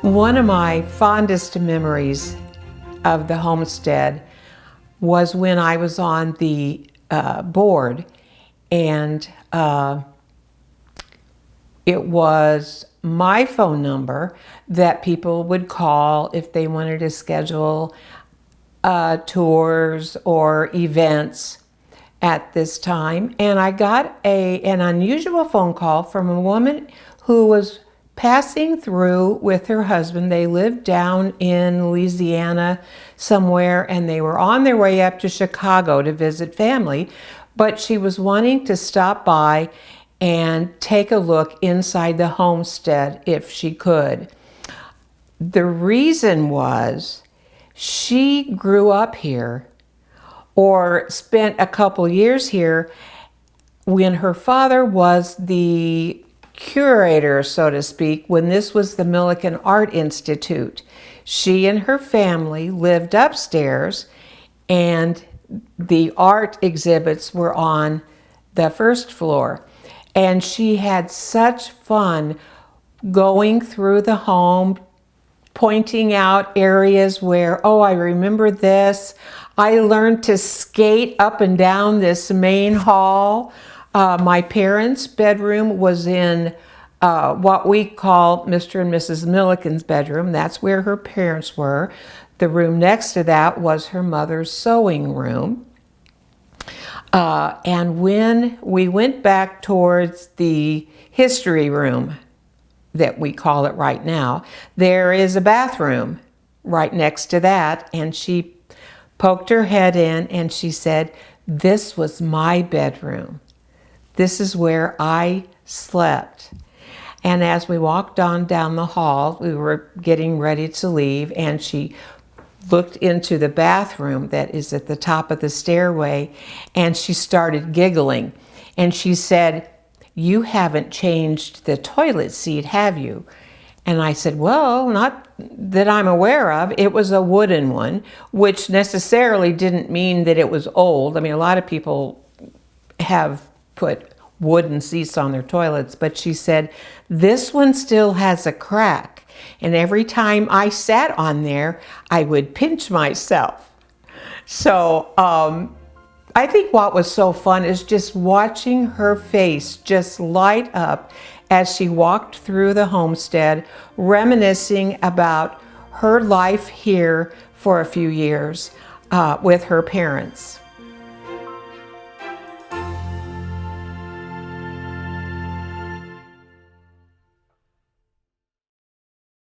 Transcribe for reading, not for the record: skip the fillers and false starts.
One of my fondest memories of the homestead was when I was on the board, and it was my phone number that people would call if they wanted to schedule tours or events at this time. And I got an unusual phone call from a woman who was passing through with her husband. They lived down in Louisiana somewhere, and they were on their way up to Chicago to visit family, but she was wanting to stop by and take a look inside the homestead if she could. The reason was she grew up here or spent a couple years here when her father was the curator, so to speak, when this was the Millikin Art Institute. She and her family lived upstairs, and the art exhibits were on the first floor. And she had such fun going through the home, pointing out areas where, oh, I remember this. I learned to skate up and down this main hall. My parents' bedroom was in what we call Mr. and Mrs. Millikin's bedroom. That's where her parents were. The room next to that was her mother's sewing room. And when we went back towards the history room, that we call it right now, there is a bathroom right next to that. And she poked her head in and she said, "This was my bedroom. This is where I slept." And as we walked on down the hall, we were getting ready to leave, and she looked into the bathroom that is at the top of the stairway, and she started giggling. And she said, "You haven't changed the toilet seat, have you?" And I said, "Well, not that I'm aware of." It was a wooden one, which necessarily didn't mean that it was old. I mean, a lot of people have put wooden seats on their toilets, but she said, "This one still has a crack. And every time I sat on there, I would pinch myself." So I think what was so fun is just watching her face just light up as she walked through the homestead, reminiscing about her life here for a few years with her parents.